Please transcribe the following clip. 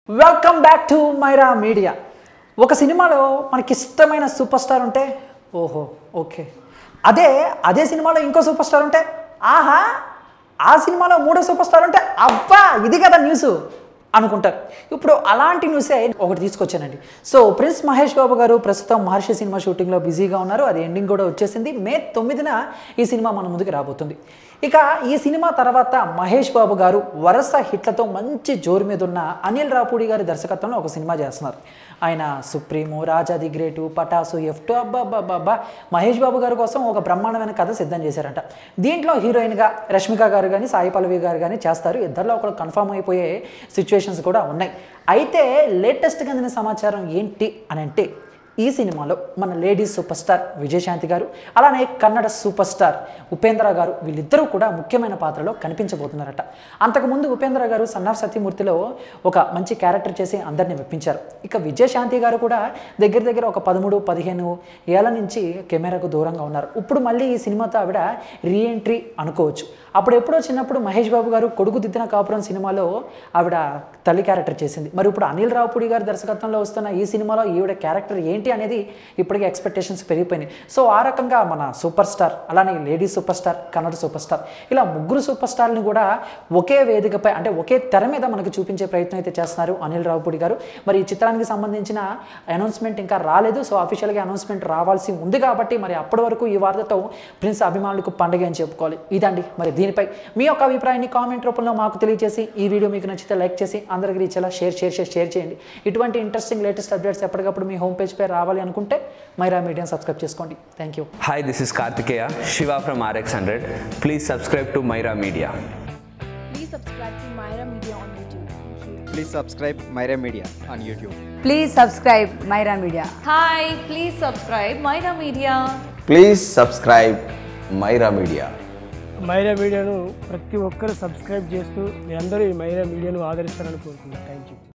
Welcome back to Myra Media. ఒక సినిమాలో మనకి ఇష్టమైన సూపర్ స్టార్ ఉంటే ఓహో ఓకే, అదే సినిమాలో ఇంకో సూపర్ స్టార్ ఉంటే ఆహా, ఆ సినిమాలో మూడో సూపర్ స్టార్ ఉంటే అబ్బా ఇది కదా న్యూస్ అనుకుంటారు. ఇప్పుడు అలాంటి న్యూసే ఒకటి తీసుకొచ్చానండి. సో ప్రిన్స్ మహేష్ బాబు గారు ప్రస్తుతం మహర్షి సినిమా షూటింగ్లో బిజీగా ఉన్నారు. అది ఎండింగ్ కూడా వచ్చేసింది. మే 9న ఈ సినిమా మన ముందుకు రాబోతుంది. ఇక ఈ సినిమా తర్వాత మహేష్ బాబు గారు వరుస హిట్లతో మంచి జోరు మీద ఉన్న అనిల్ రావుపూడి గారి దర్శకత్వంలో ఒక సినిమా చేస్తున్నారు. ఆయన Supreme, Raja the great, Pataas, F2 అబ్బా మహేష్ బాబు గారి కోసం ఒక బ్రహ్మాండమైన కథ సిద్ధం చేశారంట. దీంట్లో హీరోయిన్గా రష్మిక గారు కానీ సాయి పల్లవి గారు కానీ చేస్తారు. ఇద్దరిలో ఒకరు కన్ఫర్మ్ అయిపోయే సిచ్యువేషన్స్ కూడా ఉన్నాయి. అయితే లేటెస్ట్గా అందిన సమాచారం ఏంటి అని అంటే, ఈ సినిమాలో మన లేడీస్ సూపర్ స్టార్ విజయశాంతి గారు, అలానే కన్నడ సూపర్ స్టార్ ఉపేంద్ర గారు, వీళ్ళిద్దరూ కూడా ముఖ్యమైన పాత్రలో కనిపించబోతున్నారట. అంతకుముందు ఉపేంద్ర గారు సన్ ఆఫ్ సత్యమూర్తిలో ఒక మంచి క్యారెక్టర్ చేసి అందరినీ మెప్పించారు. ఇక విజయశాంతి గారు కూడా దగ్గర ఒక 13-15 ఏళ్ల నుంచి కెమెరాకు దూరంగా ఉన్నారు. ఇప్పుడు మళ్ళీ ఈ సినిమాతో ఆవిడ రీఎంట్రీ అనుకోవచ్చు. అప్పుడు ఎప్పుడో చిన్నప్పుడు మహేష్ బాబు గారు కొడుకు దిద్దిన కాపురం సినిమాలో ఆవిడ తల్లి క్యారెక్టర్ చేసింది. మరి ఇప్పుడు అనిల్ రావుపూడి గారి దర్శకత్వంలో వస్తున్న ఈ సినిమాలో ఈవిడ క్యారెక్టర్ ఏంటి అనేది ఇప్పటికే ఎక్స్పెక్టేషన్స్ పెరిగిపోయినాయి. సో ఆ రకంగా మన సూపర్ స్టార్, అలానే lady super star, Kannada super star, ఇలా ముగ్గురు సూపర్ స్టార్ని కూడా ఒకే వేదికపై అంటే ఒకే తెర మీద మనకు చూపించే ప్రయత్నం అయితే చేస్తున్నారు అనిల్ రావుపూడి గారు. మరి ఈ చిత్రానికి సంబంధించిన అనౌన్స్మెంట్ ఇంకా రాలేదు. సో అఫీషియల్గా అనౌన్స్మెంట్ రావాల్సి ఉంది కాబట్టి మరి అప్పటి వరకు ఈ వార్తతో ప్రిన్స్ అభిమానులకు పండుగ అని చెప్పుకోవాలి. ఇదండి మరి దీనిపై మీ యొక్క అభిప్రాయాన్ని కామెంట్ రూపంలో మాకు తెలియజేసి, ఈ వీడియో మీకు నచ్చితే లైక్ చేసి అందరికీ రీచేలా షేర్ చేయండి. ఇటువంటి ఇంట్రెస్టింగ్ లేటెస్ట్ అప్డేట్స్ ఎప్పటికప్పుడు మీ హోమ్ పేజ్ పై రావాలి అనుకుంటే మైరా మీడియాని సబ్స్క్రైబ్ చేసుకోండి. Thank you. Hi, this is Kartikeya Shiva from RX100. Please subscribe to Myra Media. Please subscribe to Myra Media on YouTube. Please subscribe Myra Media on YouTube. Please subscribe Myra Media. Hi, please subscribe Myra Media. Please subscribe Myra Media. మైరా మీడియాను ప్రతి ఒక్కరు subscribe చేస్తూ మీరందరూ ఈ మైరా మీడియాను ఆదరిస్తారని కోరుకుంటున్నాను. Thank you.